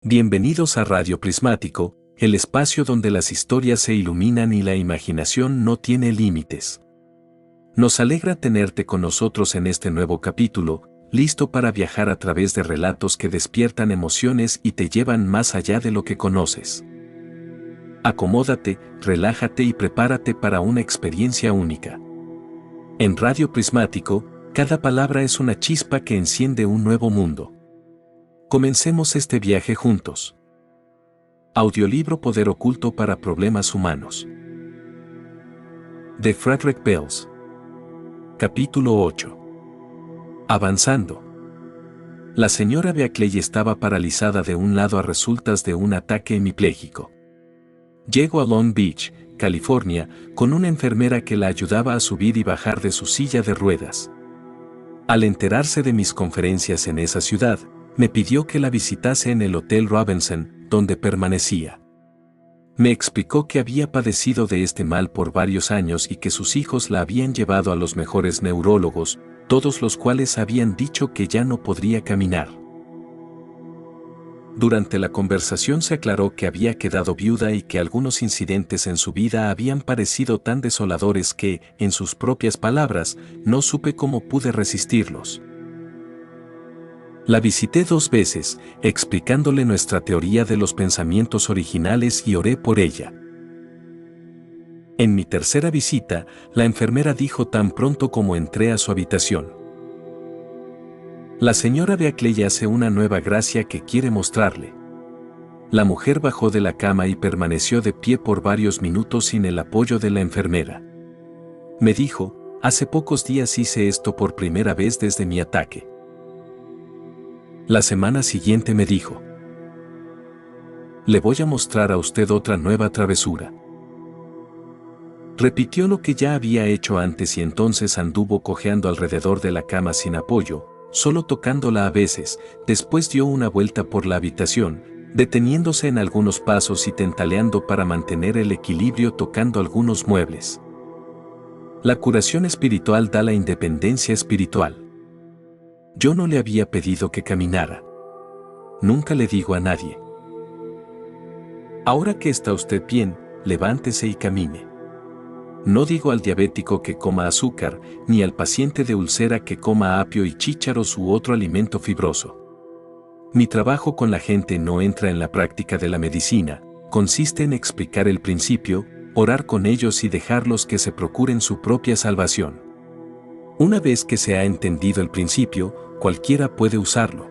Bienvenidos a Radio Prismático, el espacio donde las historias se iluminan y la imaginación no tiene límites. Nos alegra tenerte con nosotros en este nuevo capítulo, listo para viajar a través de relatos que despiertan emociones y te llevan más allá de lo que conoces. Acomódate, relájate y prepárate para una experiencia única. En Radio Prismático, cada palabra es una chispa que enciende un nuevo mundo. Comencemos este viaje juntos. Audiolibro Poder oculto para problemas humanos. De Frederick Bells. Capítulo 8. Avanzando. La señora Beacley estaba paralizada de un lado a resultas de un ataque hemipléjico. Llegó a Long Beach, California, con una enfermera que la ayudaba a subir y bajar de su silla de ruedas. Al enterarse de mis conferencias en esa ciudad, me pidió que la visitase en el Hotel Robinson, donde permanecía. Me explicó que había padecido de este mal por varios años y que sus hijos la habían llevado a los mejores neurólogos, todos los cuales habían dicho que ya no podría caminar. Durante la conversación se aclaró que había quedado viuda y que algunos incidentes en su vida habían parecido tan desoladores que, en sus propias palabras, no supe cómo pude resistirlos. La visité 2 veces, explicándole nuestra teoría de los pensamientos originales y oré por ella. En mi tercera visita, la enfermera dijo tan pronto como entré a su habitación: la señora Beacley hace una nueva gracia que quiere mostrarle. La mujer bajó de la cama y permaneció de pie por varios minutos sin el apoyo de la enfermera. Me dijo: hace pocos días hice esto por primera vez desde mi ataque. La semana siguiente me dijo: le voy a mostrar a usted otra nueva travesura. Repitió lo que ya había hecho antes y entonces anduvo cojeando alrededor de la cama sin apoyo, solo tocándola a veces. Después dio una vuelta por la habitación, deteniéndose en algunos pasos y tentaleando para mantener el equilibrio tocando algunos muebles. La curación espiritual da la independencia espiritual. Yo no le había pedido que caminara. Nunca le digo a nadie: ahora que está usted bien, levántese y camine. No digo al diabético que coma azúcar, ni al paciente de úlcera que coma apio y chícharos u otro alimento fibroso. Mi trabajo con la gente no entra en la práctica de la medicina, consiste en explicar el principio, orar con ellos y dejarlos que se procuren su propia salvación. Una vez que se ha entendido el principio, cualquiera puede usarlo.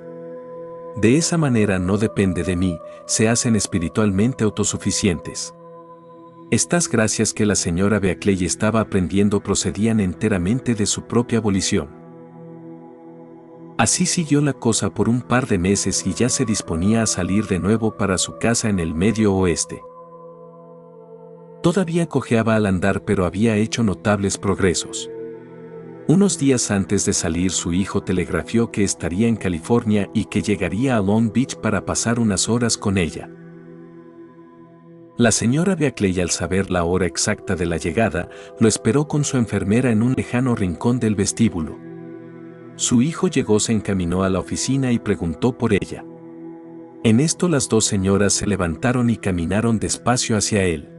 De esa manera no depende de mí, se hacen espiritualmente autosuficientes. Estas gracias que la señora Beacley estaba aprendiendo procedían enteramente de su propia volición. Así siguió la cosa por un par de meses y ya se disponía a salir de nuevo para su casa en el Medio Oeste. Todavía cojeaba al andar, pero había hecho notables progresos. Unos días antes de salir, su hijo telegrafió que estaría en California y que llegaría a Long Beach para pasar unas horas con ella. La señora Beacley, al saber la hora exacta de la llegada, lo esperó con su enfermera en un lejano rincón del vestíbulo. Su hijo llegó, se encaminó a la oficina y preguntó por ella. En esto las 2 señoras se levantaron y caminaron despacio hacia él.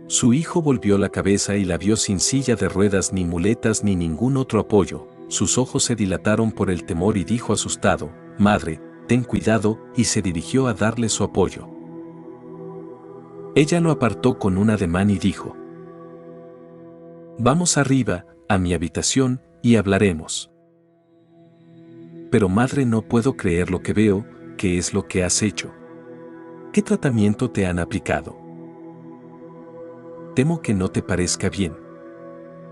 Su hijo volvió la cabeza y la vio sin silla de ruedas, ni muletas, ni ningún otro apoyo. Sus ojos se dilataron por el temor y dijo asustado: madre, ten cuidado, y se dirigió a darle su apoyo. Ella lo apartó con un ademán y dijo: vamos arriba, a mi habitación, y hablaremos. Pero madre, no puedo creer lo que veo. ¿Qué es lo que has hecho? ¿Qué tratamiento te han aplicado? Temo que no te parezca bien.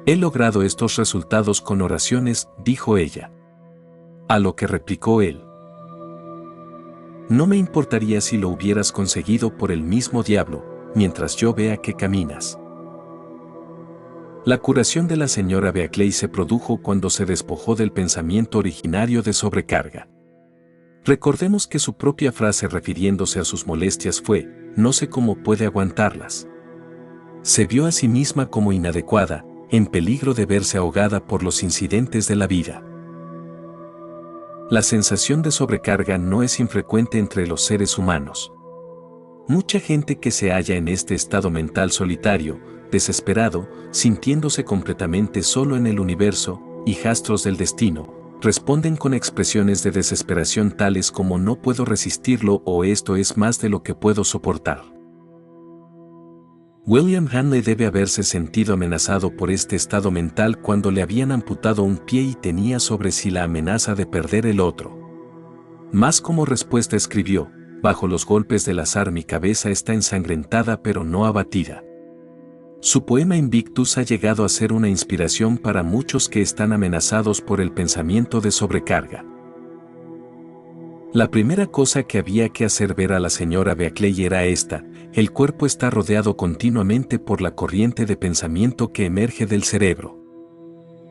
He logrado estos resultados con oraciones, dijo ella. A lo que replicó él: no me importaría si lo hubieras conseguido por el mismo diablo, mientras yo vea que caminas. La curación de la señora Beacley se produjo cuando se despojó del pensamiento originario de sobrecarga. Recordemos que su propia frase refiriéndose a sus molestias fue: no sé cómo puede aguantarlas. Se vio a sí misma como inadecuada, en peligro de verse ahogada por los incidentes de la vida. La sensación de sobrecarga no es infrecuente entre los seres humanos. Mucha gente que se halla en este estado mental solitario, desesperado, sintiéndose completamente solo en el universo, hijastros del destino, responden con expresiones de desesperación tales como no puedo resistirlo o esto es más de lo que puedo soportar. William Hanley debe haberse sentido amenazado por este estado mental cuando le habían amputado un pie y tenía sobre sí la amenaza de perder el otro. Más como respuesta escribió: bajo los golpes del azar mi cabeza está ensangrentada pero no abatida. Su poema Invictus ha llegado a ser una inspiración para muchos que están amenazados por el pensamiento de sobrecarga. La primera cosa que había que hacer ver a la señora Beakley era esta: el cuerpo está rodeado continuamente por la corriente de pensamiento que emerge del cerebro.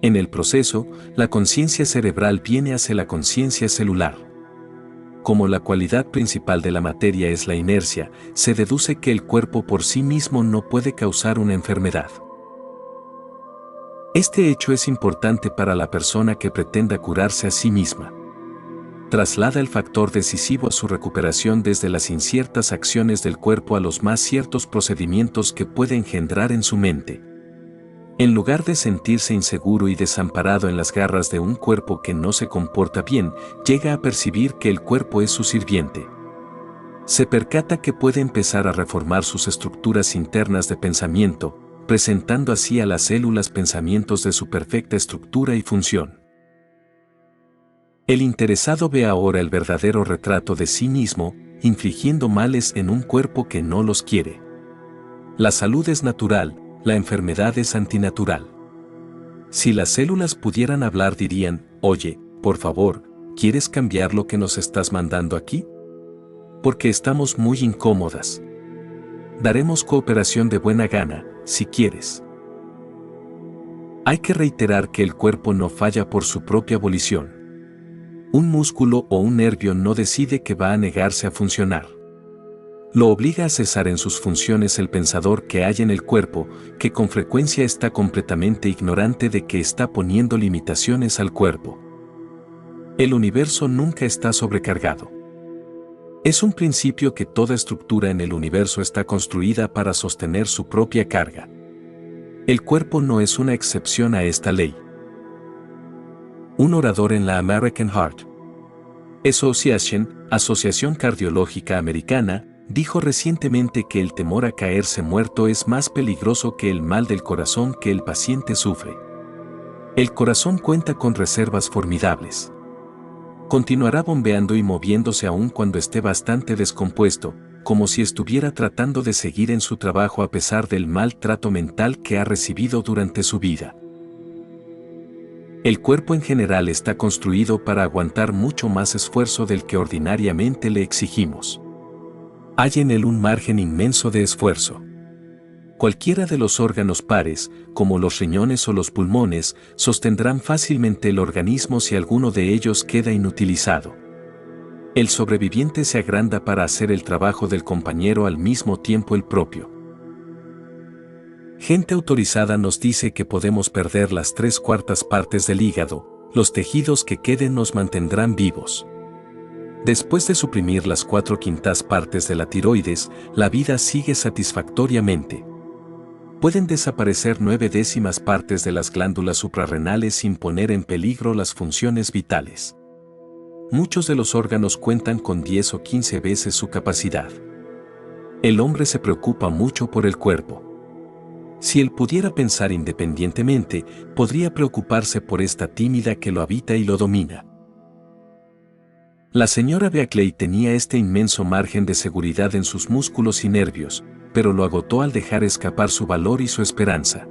En el proceso, la conciencia cerebral viene hacia la conciencia celular. Como la cualidad principal de la materia es la inercia, se deduce que el cuerpo por sí mismo no puede causar una enfermedad. Este hecho es importante para la persona que pretenda curarse a sí misma. Traslada el factor decisivo a su recuperación desde las inciertas acciones del cuerpo a los más ciertos procedimientos que puede engendrar en su mente. En lugar de sentirse inseguro y desamparado en las garras de un cuerpo que no se comporta bien, llega a percibir que el cuerpo es su sirviente. Se percata que puede empezar a reformar sus estructuras internas de pensamiento, presentando así a las células pensamientos de su perfecta estructura y función. El interesado ve ahora el verdadero retrato de sí mismo, infligiendo males en un cuerpo que no los quiere. La salud es natural, la enfermedad es antinatural. Si las células pudieran hablar dirían: oye, por favor, ¿quieres cambiar lo que nos estás mandando aquí? Porque estamos muy incómodas. Daremos cooperación de buena gana, si quieres. Hay que reiterar que el cuerpo no falla por su propia volición. Un músculo o un nervio no decide que va a negarse a funcionar. Lo obliga a cesar en sus funciones el pensador que hay en el cuerpo, que con frecuencia está completamente ignorante de que está poniendo limitaciones al cuerpo. El universo nunca está sobrecargado. Es un principio que toda estructura en el universo está construida para sostener su propia carga. El cuerpo no es una excepción a esta ley. Un orador en la American Heart Association, Asociación Cardiológica Americana, dijo recientemente que el temor a caerse muerto es más peligroso que el mal del corazón que el paciente sufre. El corazón cuenta con reservas formidables. Continuará bombeando y moviéndose aún cuando esté bastante descompuesto, como si estuviera tratando de seguir en su trabajo a pesar del mal trato mental que ha recibido durante su vida. El cuerpo en general está construido para aguantar mucho más esfuerzo del que ordinariamente le exigimos. Hay en él un margen inmenso de esfuerzo. Cualquiera de los órganos pares, como los riñones o los pulmones, sostendrán fácilmente el organismo si alguno de ellos queda inutilizado. El sobreviviente se agranda para hacer el trabajo del compañero al mismo tiempo el propio. Gente autorizada nos dice que podemos perder las 3/4 partes del hígado, los tejidos que queden nos mantendrán vivos. Después de suprimir las 4/5 partes de la tiroides, la vida sigue satisfactoriamente. Pueden desaparecer 9/10 partes de las glándulas suprarrenales sin poner en peligro las funciones vitales. Muchos de los órganos cuentan con 10 o 15 veces su capacidad. El hombre se preocupa mucho por el cuerpo. Si él pudiera pensar independientemente, podría preocuparse por esta tímida que lo habita y lo domina. La señora Beakley tenía este inmenso margen de seguridad en sus músculos y nervios, pero lo agotó al dejar escapar su valor y su esperanza.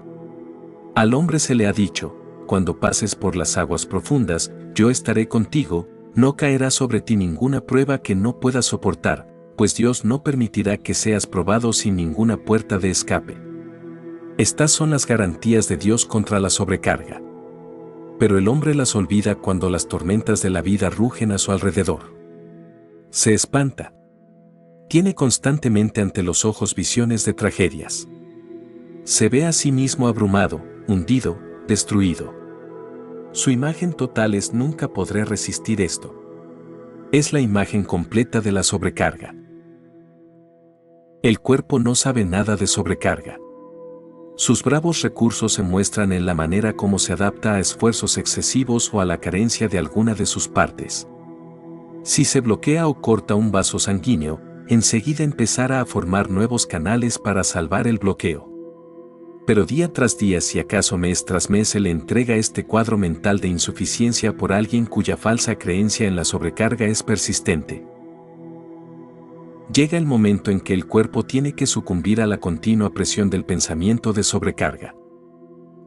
Al hombre se le ha dicho: cuando pases por las aguas profundas, yo estaré contigo, no caerá sobre ti ninguna prueba que no puedas soportar, pues Dios no permitirá que seas probado sin ninguna puerta de escape. Estas son las garantías de Dios contra la sobrecarga. Pero el hombre las olvida cuando las tormentas de la vida rugen a su alrededor. Se espanta. Tiene constantemente ante los ojos visiones de tragedias. Se ve a sí mismo abrumado, hundido, destruido. Su imagen total es nunca podré resistir esto. Es la imagen completa de la sobrecarga. El cuerpo no sabe nada de sobrecarga. Sus bravos recursos se muestran en la manera como se adapta a esfuerzos excesivos o a la carencia de alguna de sus partes. Si se bloquea o corta un vaso sanguíneo, enseguida empezará a formar nuevos canales para salvar el bloqueo. Pero día tras día, si acaso mes tras mes, se le entrega este cuadro mental de insuficiencia por alguien cuya falsa creencia en la sobrecarga es persistente. Llega el momento en que el cuerpo tiene que sucumbir a la continua presión del pensamiento de sobrecarga.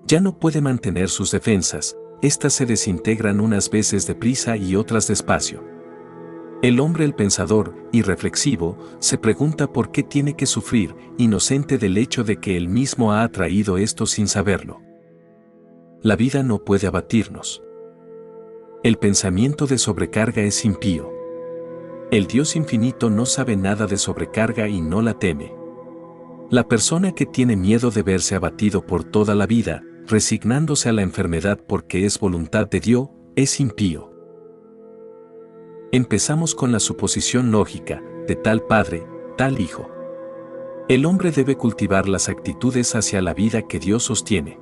Ya no puede mantener sus defensas, estas se desintegran unas veces deprisa y otras despacio. El hombre, el pensador y reflexivo, se pregunta por qué tiene que sufrir, inocente del hecho de que él mismo ha atraído esto sin saberlo. La vida no puede abatirnos. El pensamiento de sobrecarga es impío. El Dios infinito no sabe nada de sobrecarga y no la teme. La persona que tiene miedo de verse abatido por toda la vida, resignándose a la enfermedad porque es voluntad de Dios, es impío. Empezamos con la suposición lógica, de tal padre, tal hijo. El hombre debe cultivar las actitudes hacia la vida que Dios sostiene.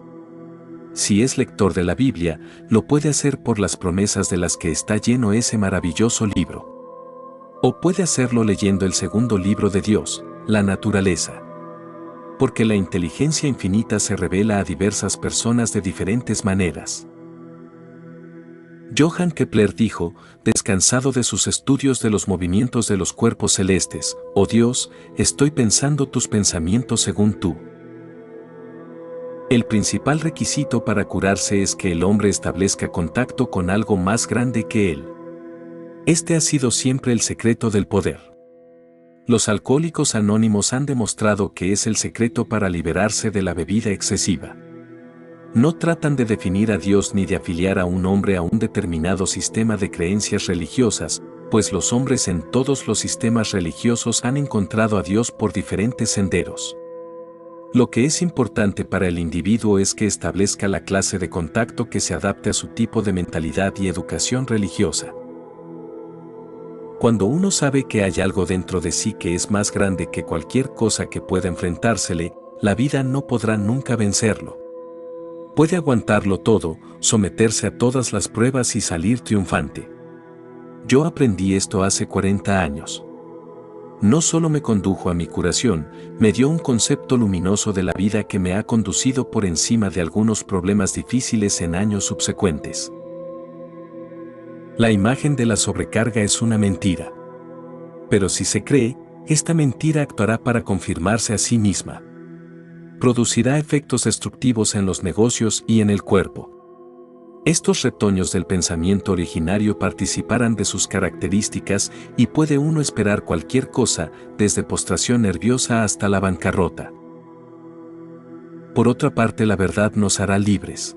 Si es lector de la Biblia, lo puede hacer por las promesas de las que está lleno ese maravilloso libro. O puede hacerlo leyendo el segundo libro de Dios, la naturaleza. Porque la inteligencia infinita se revela a diversas personas de diferentes maneras. Johann Kepler dijo, descansado de sus estudios de los movimientos de los cuerpos celestes: «Oh Dios, estoy pensando tus pensamientos según tú». El principal requisito para curarse es que el hombre establezca contacto con algo más grande que él. Este ha sido siempre el secreto del poder. Los alcohólicos anónimos han demostrado que es el secreto para liberarse de la bebida excesiva. No tratan de definir a Dios ni de afiliar a un hombre a un determinado sistema de creencias religiosas, pues los hombres en todos los sistemas religiosos han encontrado a Dios por diferentes senderos. Lo que es importante para el individuo es que establezca la clase de contacto que se adapte a su tipo de mentalidad y educación religiosa. Cuando uno sabe que hay algo dentro de sí que es más grande que cualquier cosa que pueda enfrentársele, la vida no podrá nunca vencerlo. Puede aguantarlo todo, someterse a todas las pruebas y salir triunfante. Yo aprendí esto hace 40 años. No solo me condujo a mi curación, me dio un concepto luminoso de la vida que me ha conducido por encima de algunos problemas difíciles en años subsecuentes. La imagen de la sobrecarga es una mentira. Pero si se cree, esta mentira actuará para confirmarse a sí misma. Producirá efectos destructivos en los negocios y en el cuerpo. Estos retoños del pensamiento originario participarán de sus características y puede uno esperar cualquier cosa, desde postración nerviosa hasta la bancarrota. Por otra parte, la verdad nos hará libres.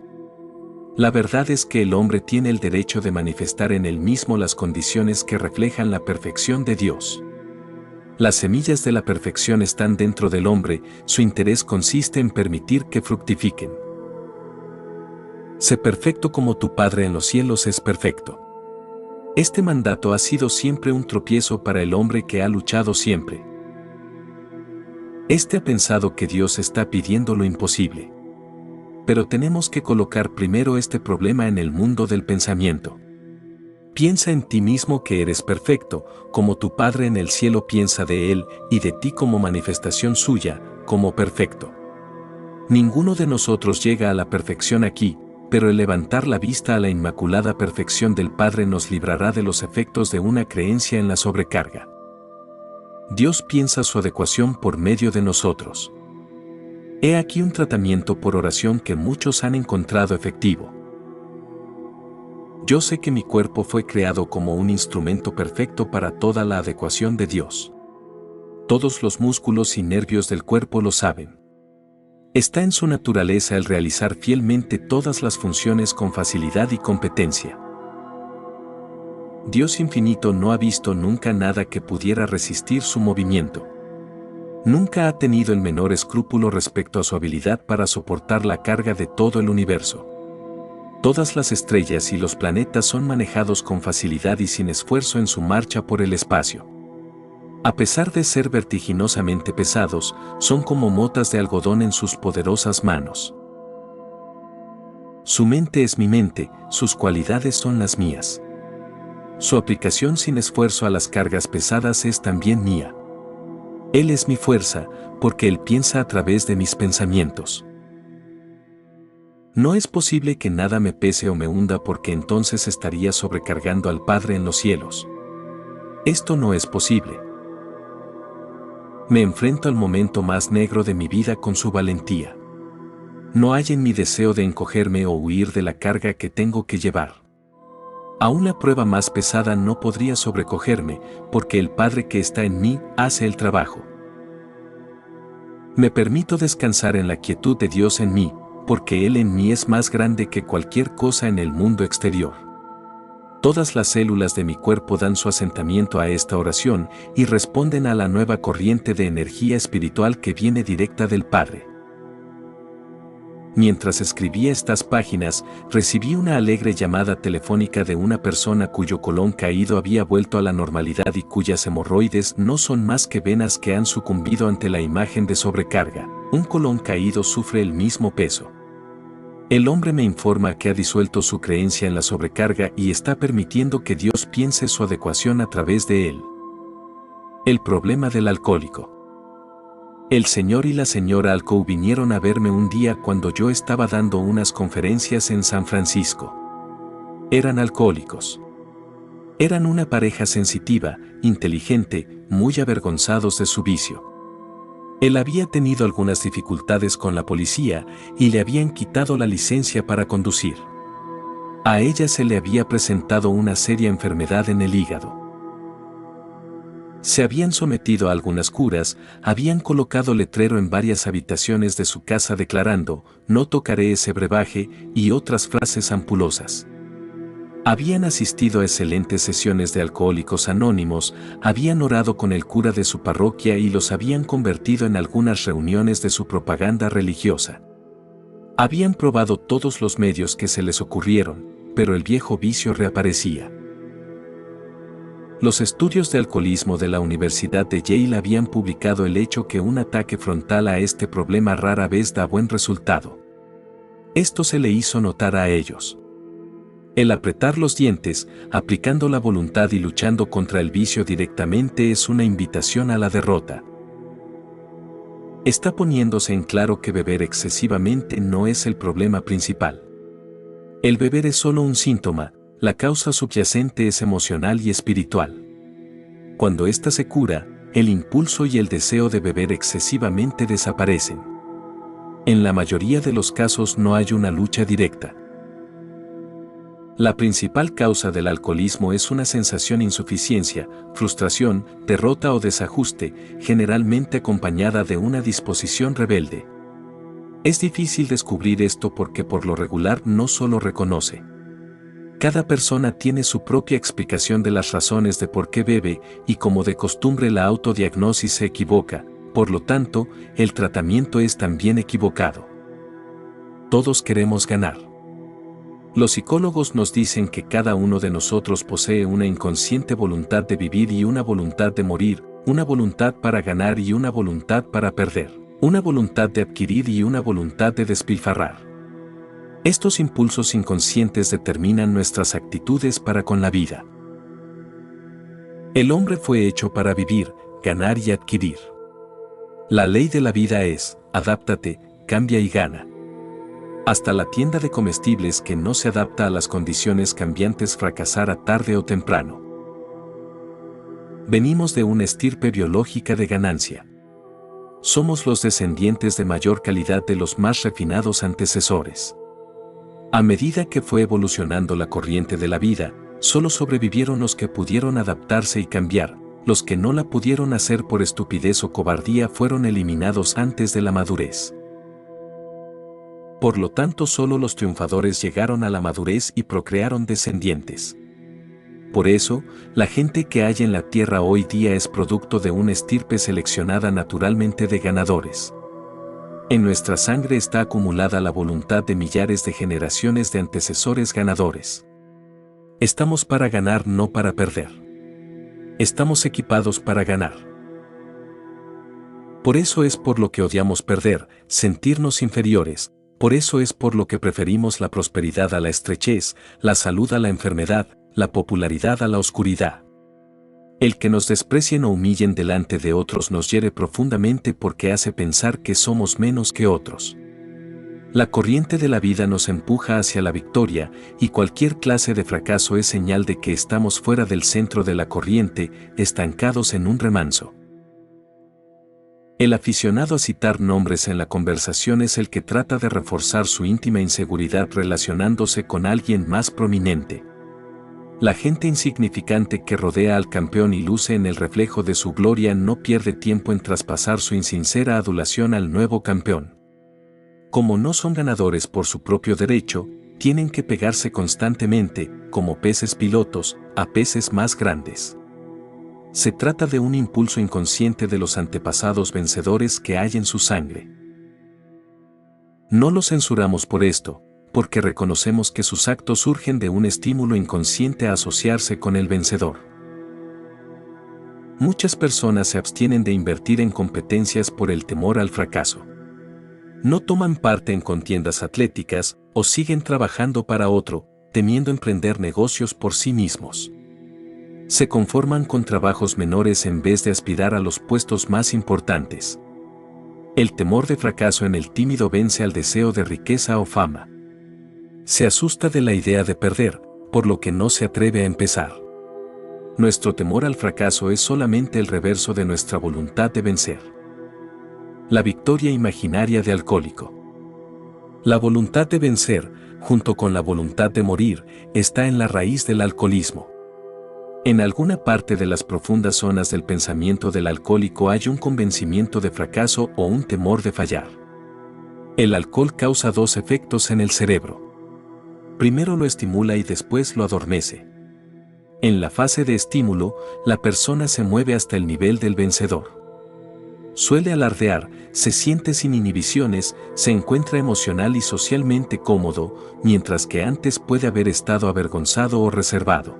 La verdad es que el hombre tiene el derecho de manifestar en él mismo las condiciones que reflejan la perfección de Dios. Las semillas de la perfección están dentro del hombre, su interés consiste en permitir que fructifiquen. Sé perfecto como tu Padre en los cielos es perfecto. Este mandato ha sido siempre un tropiezo para el hombre que ha luchado siempre. Este ha pensado que Dios está pidiendo lo imposible. Pero tenemos que colocar primero este problema en el mundo del pensamiento. Piensa en ti mismo que eres perfecto, como tu Padre en el cielo piensa de él y de ti como manifestación suya, como perfecto. Ninguno de nosotros llega a la perfección aquí, pero el levantar la vista a la inmaculada perfección del Padre nos librará de los efectos de una creencia en la sobrecarga. Dios piensa su adecuación por medio de nosotros. He aquí un tratamiento por oración que muchos han encontrado efectivo. Yo sé que mi cuerpo fue creado como un instrumento perfecto para toda la adecuación de Dios. Todos los músculos y nervios del cuerpo lo saben. Está en su naturaleza el realizar fielmente todas las funciones con facilidad y competencia. Dios infinito no ha visto nunca nada que pudiera resistir su movimiento. Nunca ha tenido el menor escrúpulo respecto a su habilidad para soportar la carga de todo el universo. Todas las estrellas y los planetas son manejados con facilidad y sin esfuerzo en su marcha por el espacio. A pesar de ser vertiginosamente pesados, son como motas de algodón en sus poderosas manos. Su mente es mi mente, sus cualidades son las mías. Su aplicación sin esfuerzo a las cargas pesadas es también mía. Él es mi fuerza, porque Él piensa a través de mis pensamientos. No es posible que nada me pese o me hunda porque entonces estaría sobrecargando al Padre en los cielos. Esto no es posible. Me enfrento al momento más negro de mi vida con su valentía. No hay en mi deseo de encogerme o huir de la carga que tengo que llevar. Aún la prueba más pesada no podría sobrecogerme, porque el Padre que está en mí hace el trabajo. Me permito descansar en la quietud de Dios en mí, porque Él en mí es más grande que cualquier cosa en el mundo exterior. Todas las células de mi cuerpo dan su asentamiento a esta oración y responden a la nueva corriente de energía espiritual que viene directa del Padre. Mientras escribía estas páginas, recibí una alegre llamada telefónica de una persona cuyo colon caído había vuelto a la normalidad y cuyas hemorroides no son más que venas que han sucumbido ante la imagen de sobrecarga. Un colon caído sufre el mismo peso. El hombre me informa que ha disuelto su creencia en la sobrecarga y está permitiendo que Dios piense su adecuación a través de él. El problema del alcohólico. El señor y la señora Alcoa vinieron a verme un día cuando yo estaba dando unas conferencias en San Francisco. Eran alcohólicos. Eran una pareja sensitiva, inteligente, muy avergonzados de su vicio. Él había tenido algunas dificultades con la policía y le habían quitado la licencia para conducir. A ella se le había presentado una seria enfermedad en el hígado. Se habían sometido a algunas curas, habían colocado letrero en varias habitaciones de su casa declarando, "No tocaré ese brebaje", y otras frases ampulosas. Habían asistido a excelentes sesiones de Alcohólicos Anónimos, habían orado con el cura de su parroquia y los habían convertido en algunas reuniones de su propaganda religiosa. Habían probado todos los medios que se les ocurrieron, pero el viejo vicio reaparecía. Los estudios de alcoholismo de la Universidad de Yale habían publicado el hecho que un ataque frontal a este problema rara vez da buen resultado. Esto se le hizo notar a ellos. El apretar los dientes, aplicando la voluntad y luchando contra el vicio directamente es una invitación a la derrota. Está poniéndose en claro que beber excesivamente no es el problema principal. El beber es solo un síntoma. La causa subyacente es emocional y espiritual. Cuando ésta se cura, el impulso y el deseo de beber excesivamente desaparecen. En la mayoría de los casos no hay una lucha directa. La principal causa del alcoholismo es una sensación de insuficiencia, frustración, derrota o desajuste, generalmente acompañada de una disposición rebelde. Es difícil descubrir esto porque por lo regular no solo reconoce. Cada persona tiene su propia explicación de las razones de por qué bebe y como de costumbre la autodiagnosis se equivoca, por lo tanto, el tratamiento es también equivocado. Todos queremos ganar. Los psicólogos nos dicen que cada uno de nosotros posee una inconsciente voluntad de vivir y una voluntad de morir, una voluntad para ganar y una voluntad para perder, una voluntad de adquirir y una voluntad de despilfarrar. Estos impulsos inconscientes determinan nuestras actitudes para con la vida. El hombre fue hecho para vivir, ganar y adquirir. La ley de la vida es, adáptate, cambia y gana. Hasta la tienda de comestibles que no se adapta a las condiciones cambiantes fracasará tarde o temprano. Venimos de una estirpe biológica de ganancia. Somos los descendientes de mayor calidad de los más refinados antecesores. A medida que fue evolucionando la corriente de la vida, solo sobrevivieron los que pudieron adaptarse y cambiar, los que no la pudieron hacer por estupidez o cobardía fueron eliminados antes de la madurez. Por lo tanto, solo los triunfadores llegaron a la madurez y procrearon descendientes. Por eso, la gente que hay en la tierra hoy día es producto de una estirpe seleccionada naturalmente de ganadores. En nuestra sangre está acumulada la voluntad de millares de generaciones de antecesores ganadores. Estamos para ganar, no para perder. Estamos equipados para ganar. Por eso es por lo que odiamos perder, sentirnos inferiores, por eso es por lo que preferimos la prosperidad a la estrechez, la salud a la enfermedad, la popularidad a la oscuridad. El que nos desprecien o humillen delante de otros nos hiere profundamente porque hace pensar que somos menos que otros. La corriente de la vida nos empuja hacia la victoria y cualquier clase de fracaso es señal de que estamos fuera del centro de la corriente, estancados en un remanso. El aficionado a citar nombres en la conversación es el que trata de reforzar su íntima inseguridad relacionándose con alguien más prominente. La gente insignificante que rodea al campeón y luce en el reflejo de su gloria no pierde tiempo en traspasar su insincera adulación al nuevo campeón. Como no son ganadores por su propio derecho, tienen que pegarse constantemente, como peces pilotos, a peces más grandes. Se trata de un impulso inconsciente de los antepasados vencedores que hay en su sangre. No los censuramos por esto, porque reconocemos que sus actos surgen de un estímulo inconsciente a asociarse con el vencedor. Muchas personas se abstienen de invertir en competencias por el temor al fracaso. No toman parte en contiendas atléticas o siguen trabajando para otro, temiendo emprender negocios por sí mismos. Se conforman con trabajos menores en vez de aspirar a los puestos más importantes. El temor de fracaso en el tímido vence al deseo de riqueza o fama. Se asusta de la idea de perder, por lo que no se atreve a empezar. Nuestro temor al fracaso es solamente el reverso de nuestra voluntad de vencer. La victoria imaginaria de alcohólico. La voluntad de vencer, junto con la voluntad de morir, está en la raíz del alcoholismo. En alguna parte de las profundas zonas del pensamiento del alcohólico hay un convencimiento de fracaso o un temor de fallar. El alcohol causa dos efectos en el cerebro. Primero lo estimula y después lo adormece. En la fase de estímulo, la persona se mueve hasta el nivel del vencedor. Suele alardear, se siente sin inhibiciones, se encuentra emocional y socialmente cómodo, mientras que antes puede haber estado avergonzado o reservado.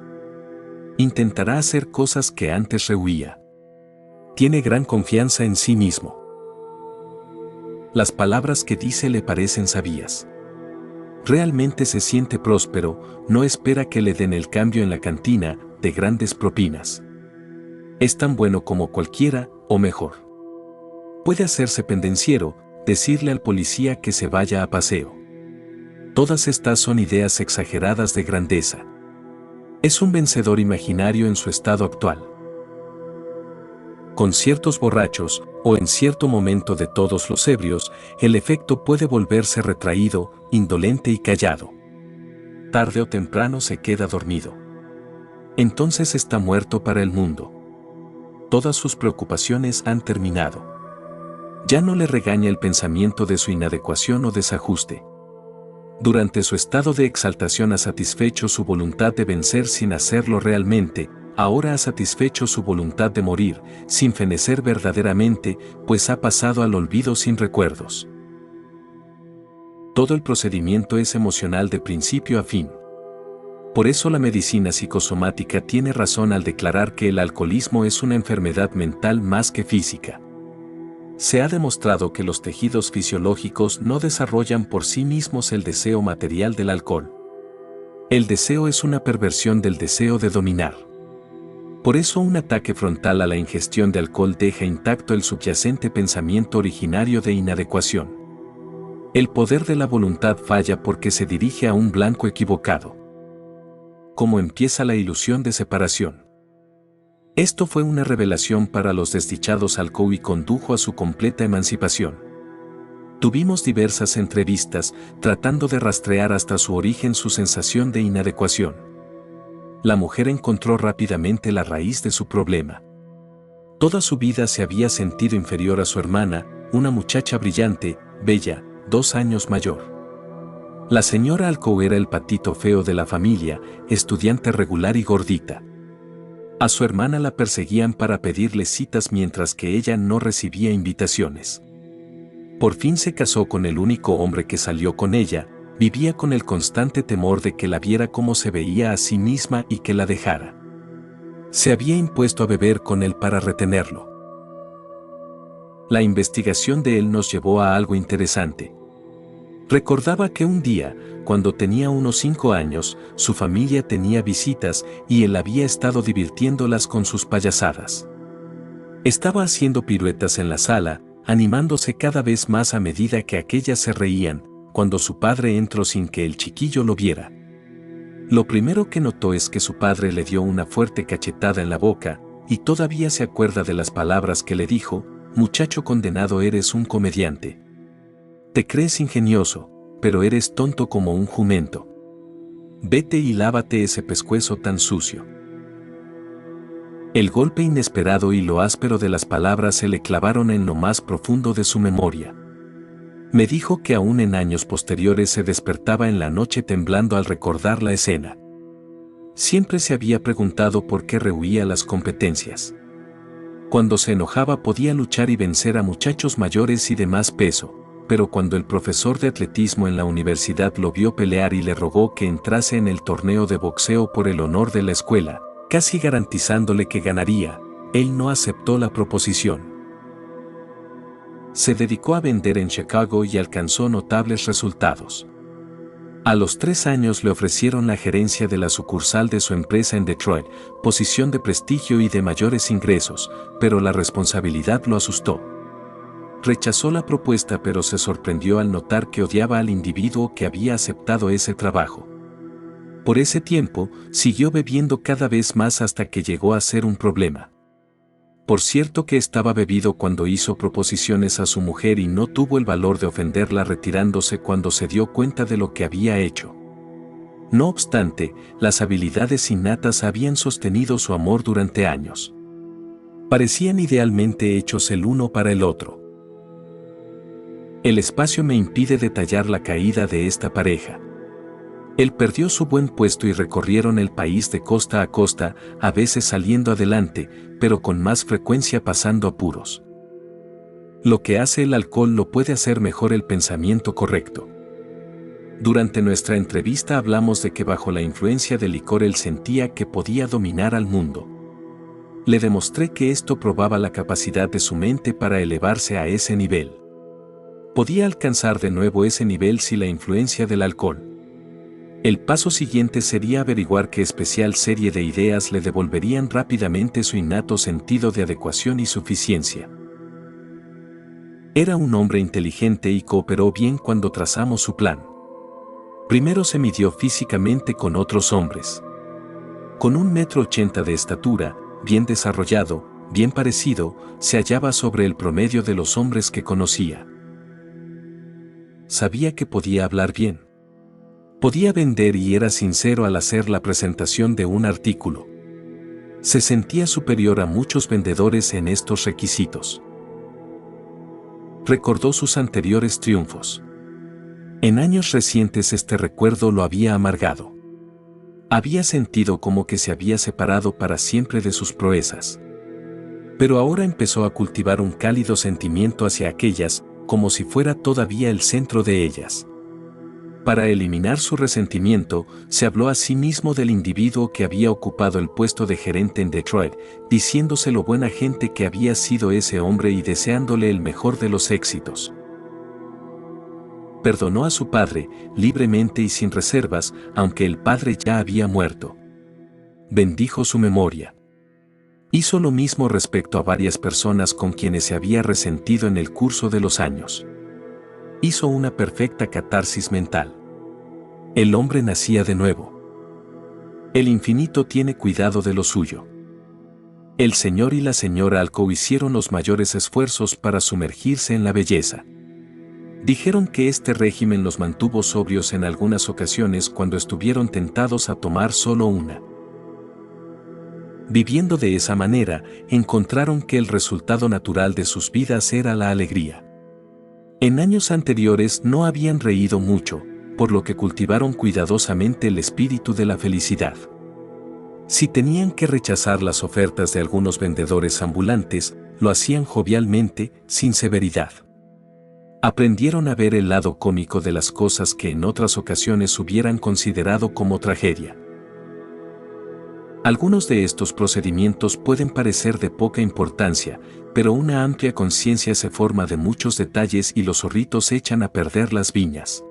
Intentará hacer cosas que antes rehuía. Tiene gran confianza en sí mismo. Las palabras que dice le parecen sabias. Realmente se siente próspero, no espera que le den el cambio en la cantina, de grandes propinas. Es tan bueno como cualquiera, o mejor. Puede hacerse pendenciero, decirle al policía que se vaya a paseo. Todas estas son ideas exageradas de grandeza. Es un vencedor imaginario en su estado actual. Con ciertos borrachos, o en cierto momento de todos los ebrios, el efecto puede volverse retraído, indolente y callado. Tarde o temprano se queda dormido. Entonces está muerto para el mundo. Todas sus preocupaciones han terminado. Ya no le regaña el pensamiento de su inadecuación o desajuste. Durante su estado de exaltación ha satisfecho su voluntad de vencer sin hacerlo realmente, ahora ha satisfecho su voluntad de morir, sin fenecer verdaderamente, pues ha pasado al olvido sin recuerdos. Todo el procedimiento es emocional de principio a fin. Por eso la medicina psicosomática tiene razón al declarar que el alcoholismo es una enfermedad mental más que física. Se ha demostrado que los tejidos fisiológicos no desarrollan por sí mismos el deseo material del alcohol. El deseo es una perversión del deseo de dominar. Por eso un ataque frontal a la ingestión de alcohol deja intacto el subyacente pensamiento originario de inadecuación. El poder de la voluntad falla porque se dirige a un blanco equivocado. ¿Cómo empieza la ilusión de separación? Esto fue una revelación para los desdichados alcohol y condujo a su completa emancipación. Tuvimos diversas entrevistas, tratando de rastrear hasta su origen su sensación de inadecuación. La mujer encontró rápidamente la raíz de su problema. Toda su vida se había sentido inferior a su hermana, una muchacha brillante, bella, 2 años mayor. La señora Alcoa era el patito feo de la familia, estudiante regular y gordita. A su hermana la perseguían para pedirle citas mientras que ella no recibía invitaciones. Por fin se casó con el único hombre que salió con ella, vivía con el constante temor de que la viera como se veía a sí misma y que la dejara. Se había impuesto a beber con él para retenerlo. La investigación de él nos llevó a algo interesante. Recordaba que un día, cuando tenía unos 5 años, su familia tenía visitas y él había estado divirtiéndolas con sus payasadas. Estaba haciendo piruetas en la sala, animándose cada vez más a medida que aquellas se reían, cuando su padre entró sin que el chiquillo lo viera. Lo primero que notó es que su padre le dio una fuerte cachetada en la boca, y todavía se acuerda de las palabras que le dijo: «Muchacho condenado, eres un comediante. Te crees ingenioso, pero eres tonto como un jumento. Vete y lávate ese pescuezo tan sucio». El golpe inesperado y lo áspero de las palabras se le clavaron en lo más profundo de su memoria. Me dijo que aún en años posteriores se despertaba en la noche temblando al recordar la escena. Siempre se había preguntado por qué rehuía las competencias. Cuando se enojaba podía luchar y vencer a muchachos mayores y de más peso, pero cuando el profesor de atletismo en la universidad lo vio pelear y le rogó que entrase en el torneo de boxeo por el honor de la escuela, casi garantizándole que ganaría, él no aceptó la proposición. Se dedicó a vender en Chicago y alcanzó notables resultados. A los 3 años le ofrecieron la gerencia de la sucursal de su empresa en Detroit, posición de prestigio y de mayores ingresos, pero la responsabilidad lo asustó. Rechazó la propuesta, pero se sorprendió al notar que odiaba al individuo que había aceptado ese trabajo. Por ese tiempo, siguió bebiendo cada vez más hasta que llegó a ser un problema. Por cierto que estaba bebido cuando hizo proposiciones a su mujer y no tuvo el valor de ofenderla retirándose cuando se dio cuenta de lo que había hecho. No obstante, las habilidades innatas habían sostenido su amor durante años. Parecían idealmente hechos el uno para el otro. El espacio me impide detallar la caída de esta pareja. Él perdió su buen puesto y recorrieron el país de costa a costa, a veces saliendo adelante, pero con más frecuencia pasando apuros. Lo que hace el alcohol lo puede hacer mejor el pensamiento correcto. Durante nuestra entrevista hablamos de que bajo la influencia del licor él sentía que podía dominar al mundo. Le demostré que esto probaba la capacidad de su mente para elevarse a ese nivel. Podía alcanzar de nuevo ese nivel sin la influencia del alcohol. El paso siguiente sería averiguar qué especial serie de ideas le devolverían rápidamente su innato sentido de adecuación y suficiencia. Era un hombre inteligente y cooperó bien cuando trazamos su plan. Primero se midió físicamente con otros hombres. Con 1,80 m de estatura, bien desarrollado, bien parecido, se hallaba sobre el promedio de los hombres que conocía. Sabía que podía hablar bien. Podía vender y era sincero al hacer la presentación de un artículo. Se sentía superior a muchos vendedores en estos requisitos. Recordó sus anteriores triunfos. En años recientes este recuerdo lo había amargado. Había sentido como que se había separado para siempre de sus proezas. Pero ahora empezó a cultivar un cálido sentimiento hacia aquellas, como si fuera todavía el centro de ellas. Para eliminar su resentimiento, se habló a sí mismo del individuo que había ocupado el puesto de gerente en Detroit, diciéndose lo buena gente que había sido ese hombre y deseándole el mejor de los éxitos. Perdonó a su padre, libremente y sin reservas, aunque el padre ya había muerto. Bendijo su memoria. Hizo lo mismo respecto a varias personas con quienes se había resentido en el curso de los años. Hizo una perfecta catarsis mental. El hombre nacía de nuevo. El infinito tiene cuidado de lo suyo. El señor y la señora Alcoa hicieron los mayores esfuerzos para sumergirse en la belleza. Dijeron que este régimen los mantuvo sobrios en algunas ocasiones cuando estuvieron tentados a tomar solo una. Viviendo de esa manera, encontraron que el resultado natural de sus vidas era la alegría. En años anteriores no habían reído mucho, por lo que cultivaron cuidadosamente el espíritu de la felicidad. Si tenían que rechazar las ofertas de algunos vendedores ambulantes, lo hacían jovialmente, sin severidad. Aprendieron a ver el lado cómico de las cosas que en otras ocasiones hubieran considerado como tragedia. Algunos de estos procedimientos pueden parecer de poca importancia, pero una amplia conciencia se forma de muchos detalles y los zorritos echan a perder las viñas.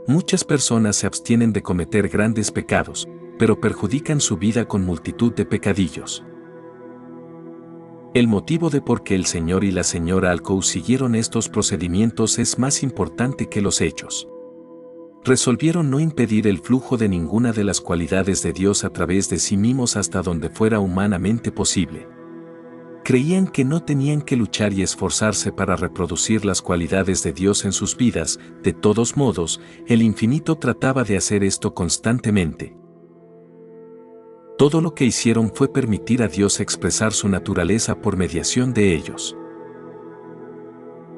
Muchas personas se abstienen de cometer grandes pecados, pero perjudican su vida con multitud de pecadillos. El motivo de por qué el señor y la señora Alcoa siguieron estos procedimientos es más importante que los hechos. Resolvieron no impedir el flujo de ninguna de las cualidades de Dios a través de sí mismos hasta donde fuera humanamente posible. Creían que no tenían que luchar y esforzarse para reproducir las cualidades de Dios en sus vidas, de todos modos, el infinito trataba de hacer esto constantemente. Todo lo que hicieron fue permitir a Dios expresar su naturaleza por mediación de ellos.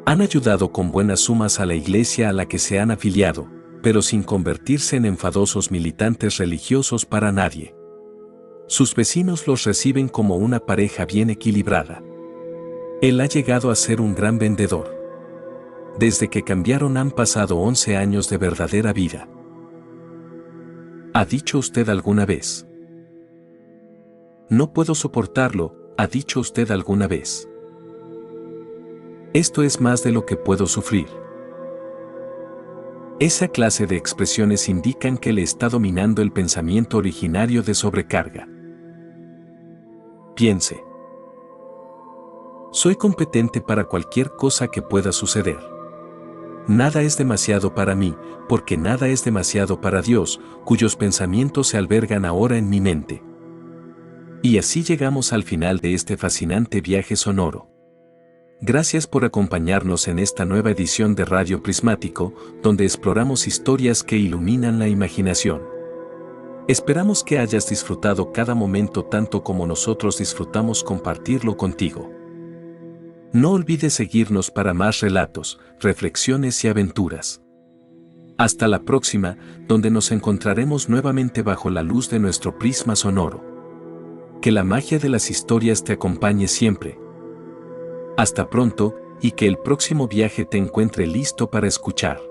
Han ayudado con buenas sumas a la iglesia a la que se han afiliado, pero sin convertirse en enfadosos militantes religiosos para nadie. Sus vecinos los reciben como una pareja bien equilibrada. Él ha llegado a ser un gran vendedor. Desde que cambiaron han pasado 11 años de verdadera vida. ¿Ha dicho usted alguna vez? No puedo soportarlo, ¿ha dicho usted alguna vez? Esto es más de lo que puedo sufrir. Esa clase de expresiones indican que le está dominando el pensamiento originario de sobrecarga. Piense. Soy competente para cualquier cosa que pueda suceder. Nada es demasiado para mí, porque nada es demasiado para Dios, cuyos pensamientos se albergan ahora en mi mente. Y así llegamos al final de este fascinante viaje sonoro. Gracias por acompañarnos en esta nueva edición de Radio Prismático, donde exploramos historias que iluminan la imaginación. Esperamos que hayas disfrutado cada momento tanto como nosotros disfrutamos compartirlo contigo. No olvides seguirnos para más relatos, reflexiones y aventuras. Hasta la próxima, donde nos encontraremos nuevamente bajo la luz de nuestro prisma sonoro. Que la magia de las historias te acompañe siempre. Hasta pronto, y que el próximo viaje te encuentre listo para escuchar.